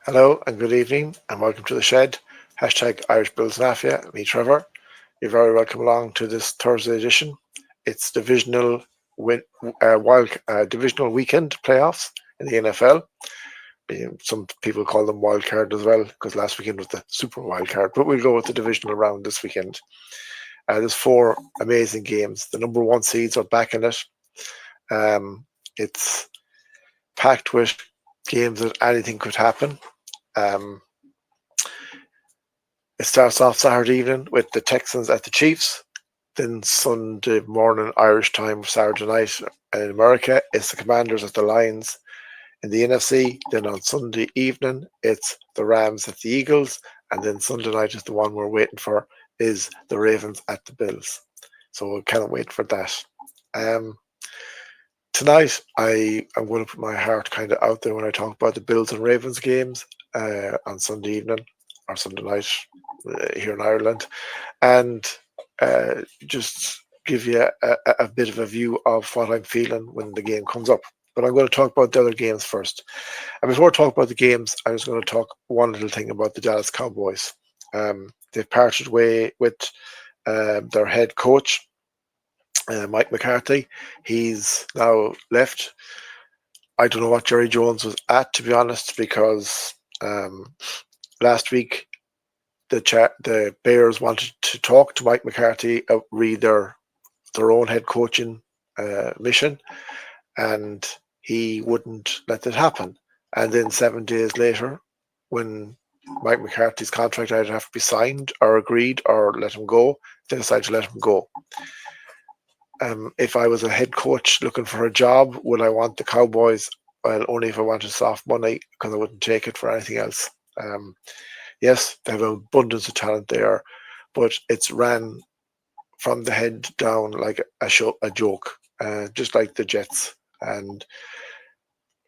Hello and good evening and welcome to the shed. Hashtag Irish Bills Mafia. Me, Trevor. You're very welcome along to this Thursday edition. It's divisional weekend playoffs in the NFL. Some people call them wild card as well because last weekend was the super wild card. But we'll go with the divisional round this weekend. There's four amazing games. The number one seeds are back in it. It's packed with games that anything could happen. Um, It starts off Saturday evening with the Texans at the Chiefs. Then Sunday morning Irish time, Saturday night in America, it's the Commanders at the Lions in the NFC. Then on Sunday evening, it's the Rams at the Eagles. And then Sunday night is the one we're waiting for, is the Ravens at the Bills. So we cannot wait for that. Tonight, I'm going to put my heart kind of out there when I talk about the Bills and Ravens games on Sunday evening or Sunday night here in Ireland, and just give you a bit of a view of what I'm feeling when the game comes up. But I'm going to talk about the other games first. And before I talk about the games, I was going to talk one little thing about the Dallas Cowboys. They've parted way with their head coach, Mike McCarthy. He's now left. I don't know what Jerry Jones was at, to be honest, because last week the Bears wanted to talk to Mike McCarthy, read their own head coaching mission, and he wouldn't let that happen. And then 7 days later, when Mike McCarthy's contract either have to be signed or agreed or let him go, they decided to let him go. If I was a head coach looking for a job, would I want the Cowboys? Well, only if I wanted soft money, because I wouldn't take it for anything else. Yes, they have an abundance of talent there, but it's ran from the head down like a joke, just like the Jets. And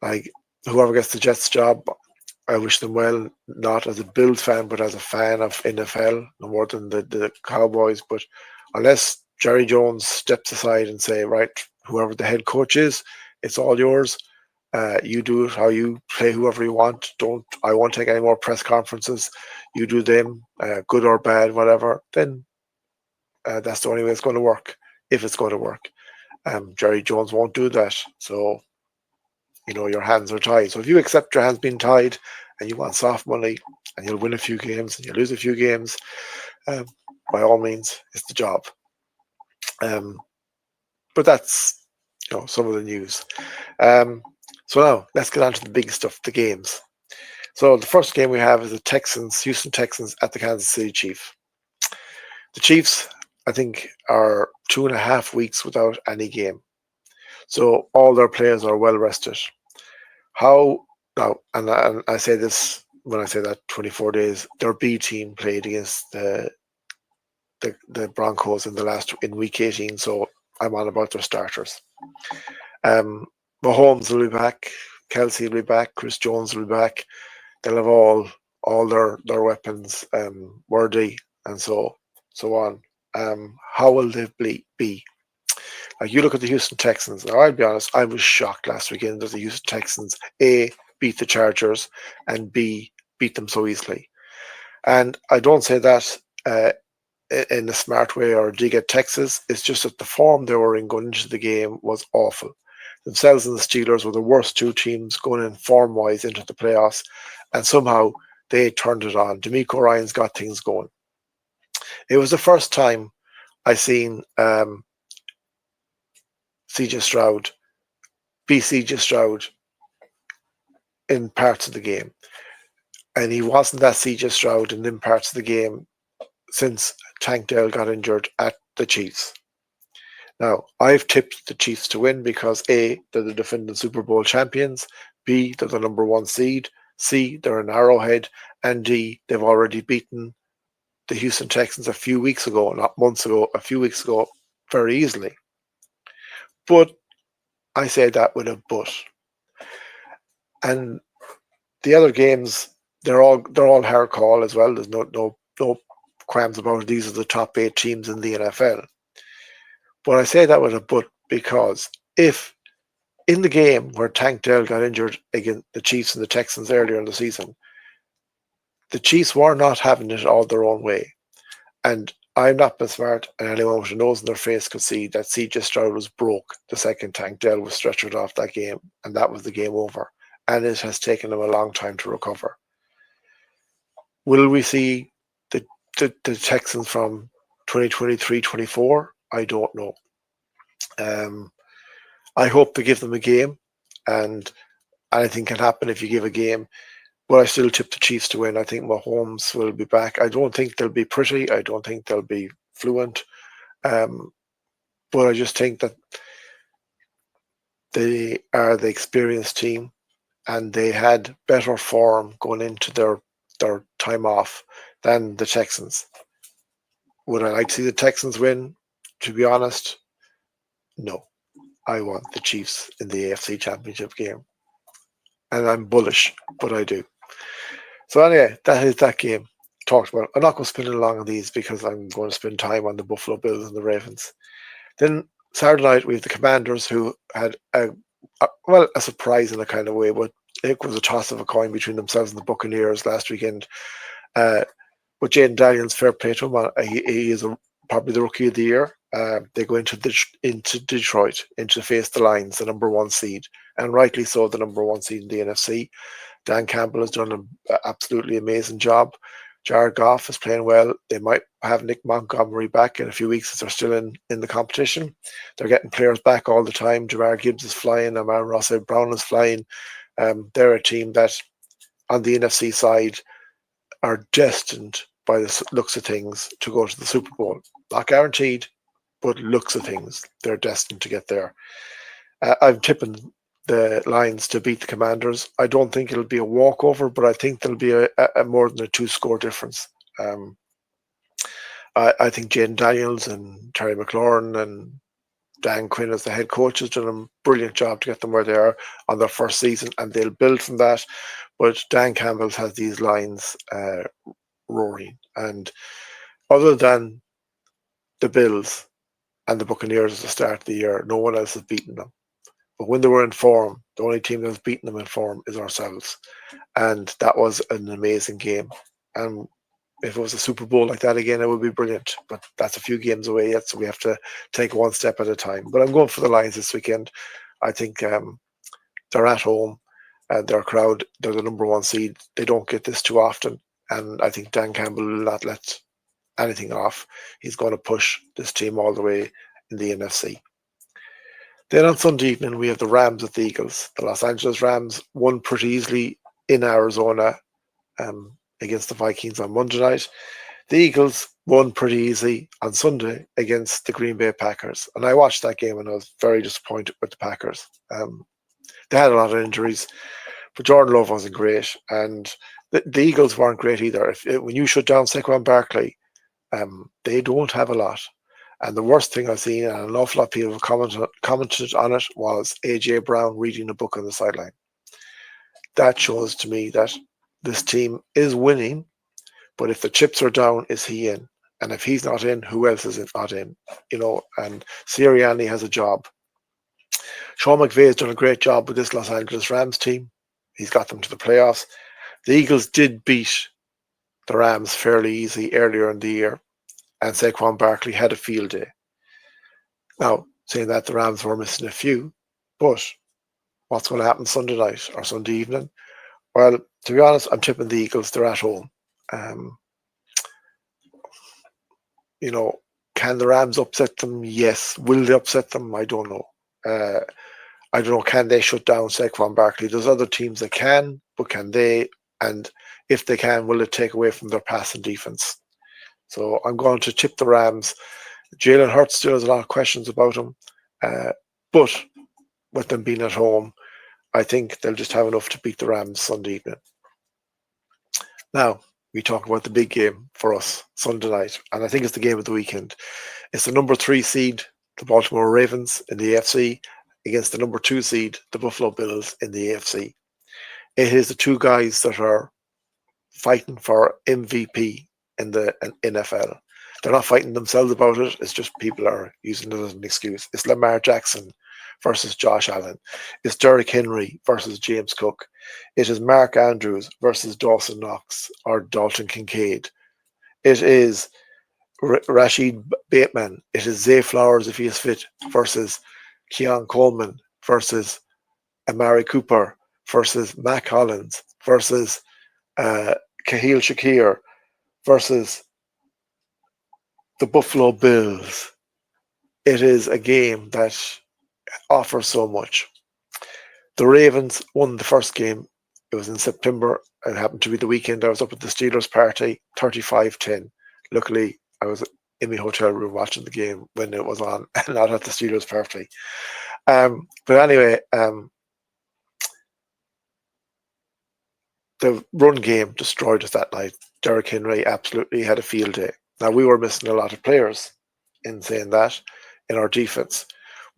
like whoever gets the Jets job, I wish them well, not as a Bills fan, but as a fan of NFL, no more than the Cowboys. But unless Jerry Jones steps aside and say, right, whoever the head coach is, it's all yours. You do it how you play whoever you want. I won't take any more press conferences. You do them, good or bad, whatever. Then that's the only way it's going to work, if it's going to work. Jerry Jones won't do that. So, your hands are tied. So if you accept your hands being tied and you want soft money and you'll win a few games and you lose a few games, by all means, it's the job. But that's, some of the news. So now let's get on to the big stuff, the games. So the first game we have is the Houston Texans at the Kansas City Chiefs. The Chiefs, I think, are 2.5 weeks without any game. So all their players are well rested. How now, and I say this when I say that 24 days, their B team played against the Broncos in week 18. So I'm on about their starters. Mahomes will be back, Kelsey will be back, Chris Jones will be back. They'll have all their weapons worthy and so on. How will they be? Like, you look at the Houston Texans. Now, I'll be honest, I was shocked last weekend that the Houston Texans A, beat the Chargers, and B, beat them so easily. And I don't say that in a smart way or dig at Texas. It's just that the form they were in going into the game was awful. Themselves and the Steelers were the worst two teams going in form-wise into the playoffs, and somehow they turned it on. DeMeco Ryans got things going. It was the first time I seen CJ Stroud be CJ Stroud in parts of the game. And he wasn't that CJ Stroud in parts of the game since Tank Dell got injured at the Chiefs. Now, I've tipped the Chiefs to win because A, they're the defending Super Bowl champions, B, they're the number one seed, C, they're an Arrowhead, and D, they've already beaten the Houston Texans a few weeks ago, not months ago, a few weeks ago, very easily. But I say that with a but. And the other games, they're all hard call as well. There's no qualms about it. These are the top 8 teams in the NFL. But I say that with a but because if in the game where Tank Dell got injured against the Chiefs and the Texans earlier in the season, the Chiefs were not having it all their own way. And I'm not been smart, and anyone with a nose in their face could see that CJ Stroud was broke the second Tank Dell was stretchered off that game, and that was the game over. And it has taken them a long time to recover. Will we see the Texans from 2023-24? I don't know. I hope they give them a game, and anything can happen if you give a game. But I still tip the Chiefs to win. I think Mahomes will be back. I don't think they'll be pretty. I don't think they'll be fluent. But I just think that they are the experienced team, and they had better form going into their time off than the Texans. Would I like to see the Texans win? To be honest, no. I want the Chiefs in the AFC Championship game. And I'm bullish, but I do. So anyway, that is that game talked about. I'm not going to spend it along on these because I'm going to spend time on the Buffalo Bills and the Ravens. Then Saturday night, we have the Commanders, who had a surprise in a kind of way, but it was a toss of a coin between themselves and the Buccaneers last weekend. But Jaden Daniels, fair play to him. He is probably the rookie of the year. They go into Detroit, to face the Lions, the number one seed, and rightly so, the number one seed in the NFC. Dan Campbell has done an absolutely amazing job. Jared Goff is playing well. They might have Nick Montgomery back in a few weeks if they're still in the competition. They're getting players back all the time. Jamar Gibbs is flying. Amon-Ra St. Brown is flying. They're a team that, on the NFC side, are destined, by the looks of things, to go to the Super Bowl. Not guaranteed, but looks of things, they're destined to get there. I'm tipping the Lions to beat the Commanders. I don't think it'll be a walkover, but I think there'll be a more than a 2-score difference. I think Jaden Daniels and Terry McLaurin and Dan Quinn as the head coach has done a brilliant job to get them where they are on their first season, and they'll build from that. But Dan Campbell has these Lions roaring. And other than the Bills and the Buccaneers at the start of the year, no one else has beaten them. But when they were in form, the only team that has beaten them in form is ourselves. And that was an amazing game. And if it was a Super Bowl like that again, it would be brilliant. But that's a few games away yet, so we have to take one step at a time. But I'm going for the Lions this weekend. I think they're at home. Their crowd, they're the number one seed. They don't get this too often. And I think Dan Campbell will not let anything off. He's going to push this team all the way in the NFC. Then on Sunday evening, we have the Rams at the Eagles. The Los Angeles Rams won pretty easily in Arizona against the Vikings on Monday night. The Eagles won pretty easy on Sunday against the Green Bay Packers. And I watched that game and I was very disappointed with the Packers. They had a lot of injuries, but Jordan Love wasn't great. And the Eagles weren't great either. When you shut down Saquon Barkley, they don't have a lot. And the worst thing I've seen, and an awful lot of people have commented on it, was AJ Brown reading a book on the sideline. That shows to me that this team is winning, but if the chips are down, is he in? And if he's not in, who else is not in? And Sirianni has a job. Sean McVay has done a great job with this Los Angeles Rams team. He's got them to the playoffs. The Eagles did beat the Rams fairly easy earlier in the year, and Saquon Barkley had a field day. Now, saying that, the Rams were missing a few, but what's going to happen Sunday night or Sunday evening? Well, to be honest, I'm tipping the Eagles. They're at home. Can the Rams upset them? Yes. Will they upset them? I don't know. I don't know. Can they shut down Saquon Barkley? There's other teams that can, but can they? And if they can, will it take away from their pass and defense? So I'm going to tip the Rams. Jalen Hurts still has a lot of questions about him. But with them being at home, I think they'll just have enough to beat the Rams Sunday evening. Now, we talk about the big game for us Sunday night, and I think it's the game of the weekend. It's the number 3 seed, the Baltimore Ravens in the AFC, against the number 2 seed, the Buffalo Bills in the AFC. It is the two guys that are fighting for MVP in the NFL. They're not fighting themselves about it. It's just people are using it as an excuse. It's Lamar Jackson versus Josh Allen. It's Derrick Henry versus James Cook. It is Mark Andrews versus Dawson Knox or Dalton Kincaid. It is Rashid Bateman. It is Zay Flowers, if he is fit, versus Keon Coleman versus Amari Cooper versus Mac Hollins versus Kahil Shakir versus the Buffalo Bills. It is a game that offers so much. The Ravens won the first game. It was in September. It happened to be the weekend. I was up at the Steelers party, 35-10. Luckily, I was in my hotel room watching the game when it was on, and not at the Steelers party. But anyway, the run game destroyed us that night. Derrick Henry absolutely had a field day. Now, we were missing a lot of players in saying that in our defense,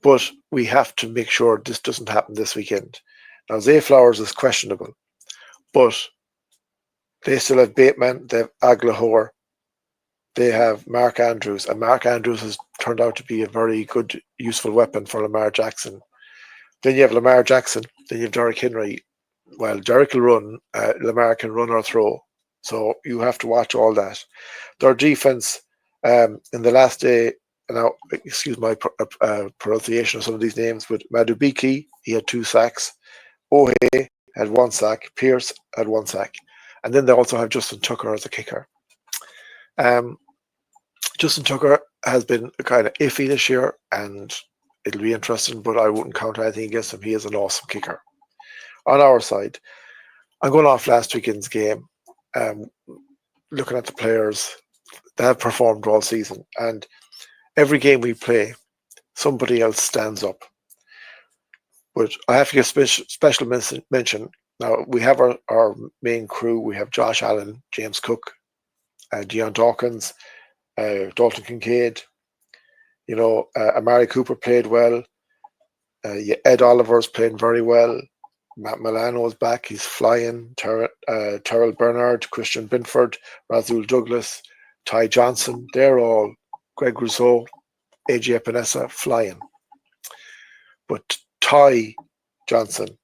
but we have to make sure this doesn't happen this weekend. Now, Zay Flowers is questionable, but they still have Bateman, they have Aglahor, they have Mark Andrews, and Mark Andrews has turned out to be a very good, useful weapon for Lamar Jackson. Then you have Lamar Jackson, then you have Derrick Henry. Well, Derrick will run, Lamar can run or throw. So you have to watch all that. Their defense in the last day, now, excuse my pronunciation of some of these names, but Madubiki, he had 2 sacks. Ohe had 1 sack. Pierce had 1 sack. And then they also have Justin Tucker as a kicker. Justin Tucker has been kind of iffy this year, and it'll be interesting, but I wouldn't count anything against him. He is an awesome kicker. On our side, I'm going off last weekend's game, looking at the players that have performed all season. And every game we play, somebody else stands up. But I have to give special mention. Now, we have our main crew. We have Josh Allen, James Cook, Deion Dawkins, Dalton Kincaid. Amari Cooper played well. Ed Oliver's playing very well. Matt Milano is back. He's flying. Terrell Bernard, Christian Binford, Razul Douglas, Ty Johnson. They're all, Greg Rousseau, AJ Epinesa, flying. But Ty Johnson,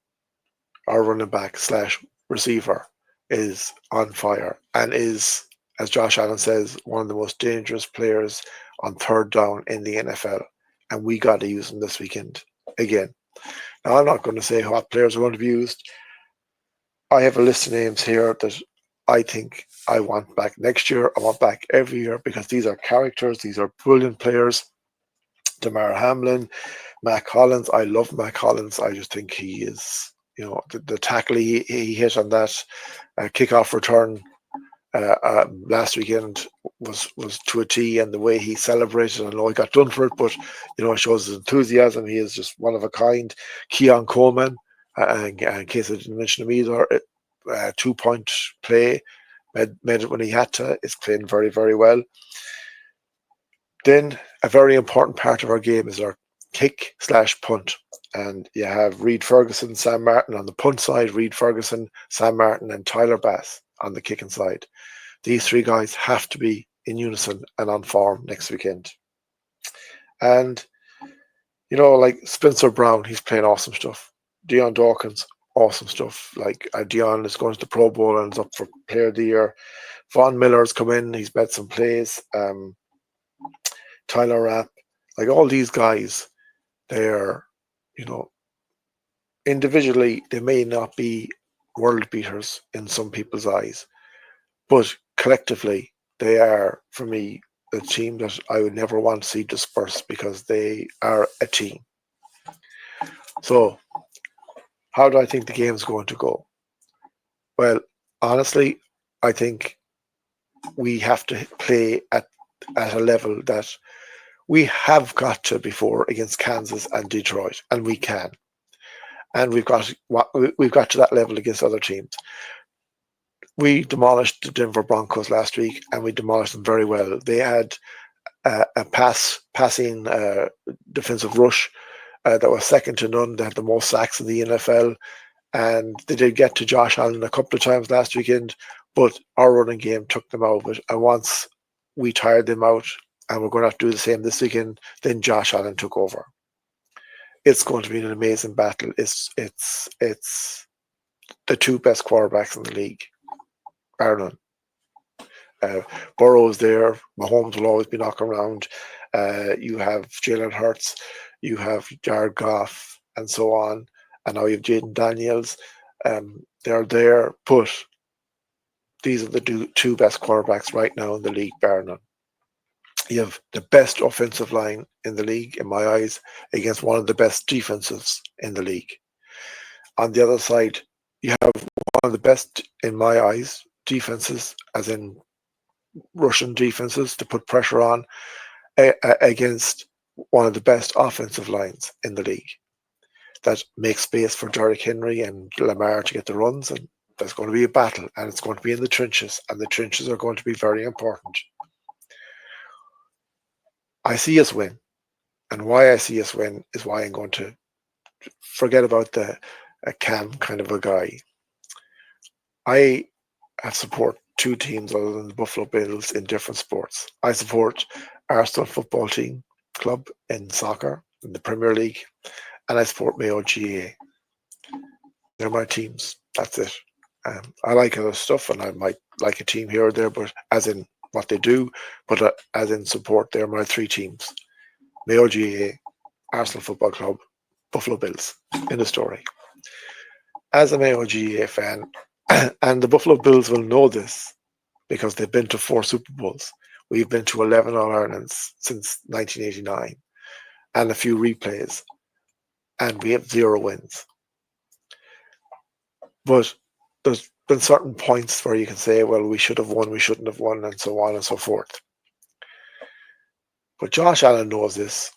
our running back / receiver, is on fire and is, as Josh Allen says, one of the most dangerous players on third down in the NFL. And we got to use him this weekend again. Now, I'm not going to say what players are going to be used. I have a list of names here that I think I want back next year. I want back every year because these are characters. These are brilliant players. Damar Hamlin, Mac Hollins. I love Mac Hollins. I just think he is, the tackle he hit on that kickoff return last weekend was to a T, and the way he celebrated. I know he got done for it, but it shows his enthusiasm. He is just one of a kind. Keon Coleman, in case I didn't mention him either, 2-point play, made it when he had to. Is playing very, very well. Then a very important part of our game is our kick / punt. And you have Reed Ferguson, Sam Martin on the punt side, Reed Ferguson, Sam Martin, and Tyler Bass on the kicking side. These 3 guys have to be in unison and on form next weekend. And, like Spencer Brown, he's playing awesome stuff. Deion Dawkins, awesome stuff. Like Deion is going to the Pro Bowl and is up for Player of the Year. Von Miller's come in, he's made some plays. Tyler Rapp, like all these guys, they're, individually, they may not be world beaters in some people's eyes, but collectively, they are, for me, a team that I would never want to see disperse because they are a team. So, how do I think the game's going to go? Well, honestly, I think we have to play at a level that we have got to before against Kansas and Detroit, and we can. And we've got to that level against other teams. We demolished the Denver Broncos last week, and we demolished them very well. They had a passing defensive rush that was second to none. They had the most sacks in the NFL, and they did get to Josh Allen a couple of times last weekend, but our running game took them out of it. And once we tired them out, and we're going to have to do the same this weekend, then Josh Allen took over. It's going to be an amazing battle. It's the two best quarterbacks in the league, bar none. Burrow's there. Mahomes will always be knocking around. You have Jalen Hurts, you have Jared Goff, and so on. And now you have Jaden Daniels. They're there, but these are the two best quarterbacks right now in the league, bar none. You have the best offensive line in the league, in my eyes, against one of the best defenses in the league. On the other side, you have one of the best, in my eyes, defenses, as in Russian defenses to put pressure on against one of the best offensive lines in the league that makes space for Derrick Henry and Lamar to get the runs. And there's going to be a battle, and it's going to be in the trenches, and the trenches are going to be very important. I see us win, and why I see us win is why I'm going to forget about the Cam kind of a guy. I have support two teams other than the Buffalo Bills in different sports. I support Arsenal Football Team Club in soccer, in the Premier League, and I support Mayo GA. They're my teams. That's it. I like other stuff, and I might like a team here or there, but as in what they do, but as in support, they're my three teams. Mayo GA, Arsenal Football Club, Buffalo Bills in the story. As a Mayo GA fan, and the Buffalo Bills will know this because they've been to 4 Super Bowls. We've been to 11 All-Irelands since 1989 and a few replays, and we have 0 wins. But there's been certain points where you can say, well, we should have won, we shouldn't have won, and so on and so forth. But Josh Allen knows this.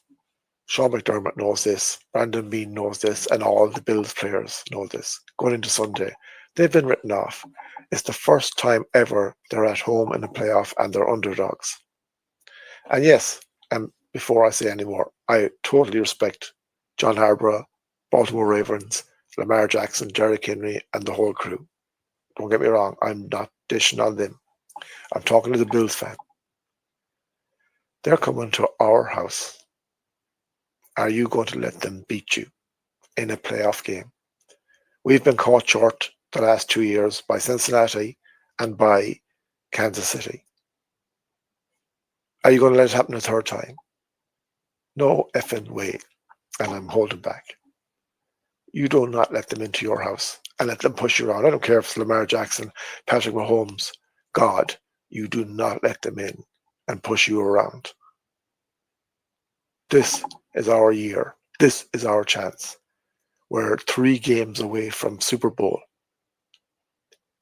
Sean McDermott knows this. Brandon Beane knows this. And all the Bills players know this. Going into Sunday, they've been written off. It's the first time ever they're at home in the playoff and they're underdogs. And yes, and before I say any more, I totally respect John Harbaugh, Baltimore Ravens, Lamar Jackson, Derrick Henry, and the whole crew. Don't get me wrong, I'm not dishing on them. I'm talking to the Bills fan. They're coming to our house. Are you going to let them beat you in a playoff game? We've been caught short the last 2 years by Cincinnati and by Kansas City. Are you going to let it happen a third time? No effing way. And I'm holding back. You do not let them into your house and let them push you around. I don't care if it's Lamar Jackson, Patrick Mahomes, God. You do not let them in and push you around. This is our year. This is our chance. We're 3 games away from Super Bowl.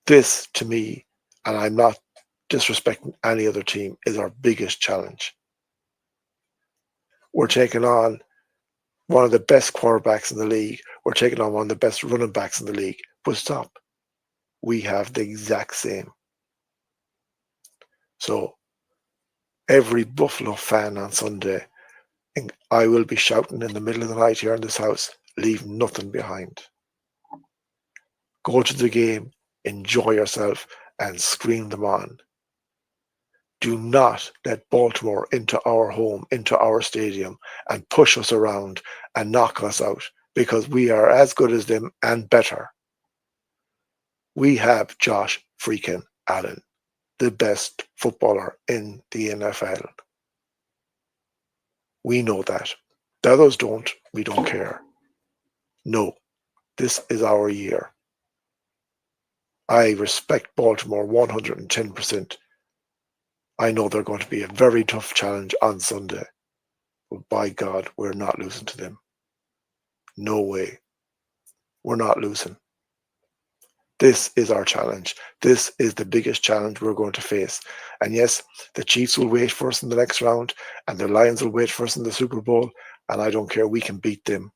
This, to me, and I'm not disrespecting any other team, is our biggest challenge. We're taking on one of the best quarterbacks in the league. We're taking on one of the best running backs in the league. But stop. We have the exact same. So every Buffalo fan on Sunday, I will be shouting in the middle of the night here in this house, leave nothing behind. Go to the game, enjoy yourself, and scream them on. Do not let Baltimore into our home, into our stadium, and push us around and knock us out, because we are as good as them and better. We have Josh freaking Allen, the best footballer in the NFL. We know that. The others don't. We don't care. No, this is our year. I respect Baltimore 110%. I know they're going to be a very tough challenge on Sunday. But by God, we're not losing to them. No way. We're not losing. This is our challenge. This is the biggest challenge we're going to face. And yes, the Chiefs will wait for us in the next round, and the Lions will wait for us in the Super Bowl, and I don't care. We can beat them.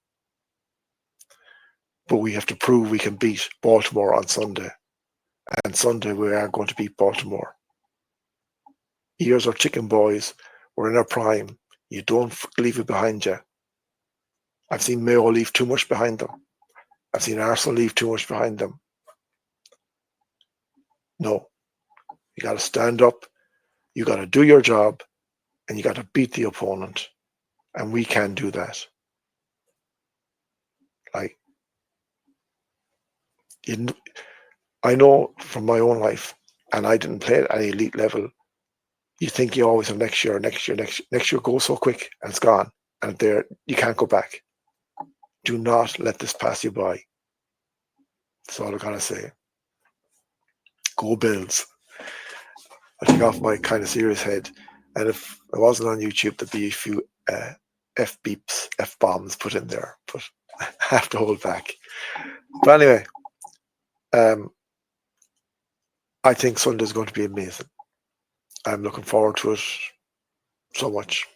But we have to prove we can beat Baltimore on Sunday. And Sunday we are going to beat Baltimore. Here's our chicken boys. We're in our prime. You don't leave it behind you. I've seen Mayo leave too much behind them. I've seen Arsenal leave too much behind them. No. You got to stand up. You got to do your job. And you got to beat the opponent. And we can do that. Like, I know from my own life, and I didn't play at any elite level. You think you always have next year, next year goes so quick and it's gone, and there you can't go back. Do not let this pass you by. That's all I gotta say. Go Bills. I take off my kind of serious head, and if I wasn't on YouTube, there'd be a few F beeps, F bombs put in there, but I have to hold back. But anyway, I think Sunday's going to be amazing. I'm looking forward to it so much.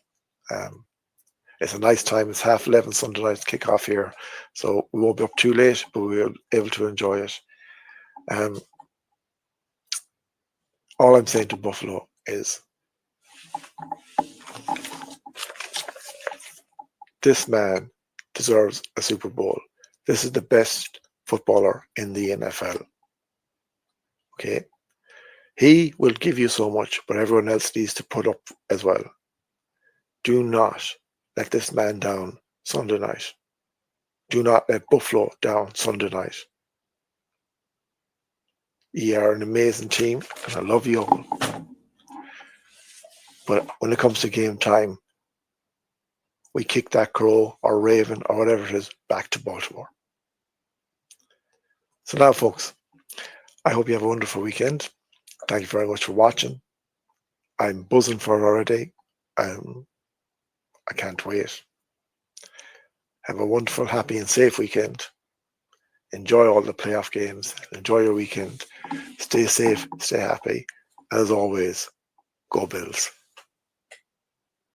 It's a nice time. It's 11:30 Sunday night kick off here, so we won't be up too late, but we'll be able to enjoy it. All I'm saying to Buffalo is this man deserves a Super Bowl. This is the best footballer in the NFL. Okay? He will give you so much, but everyone else needs to put up as well. Do not let this man down Sunday night. Do not let Buffalo down Sunday night. You are an amazing team, and I love you all. But when it comes to game time, we kick that crow or raven or whatever it is back to Baltimore. So now, folks, I hope you have a wonderful weekend. Thank you very much for watching. I'm buzzing for it already. I can't wait. Have a wonderful, happy, and safe weekend. Enjoy all the playoff games. Enjoy your weekend. Stay safe, stay happy. As always, go Bills.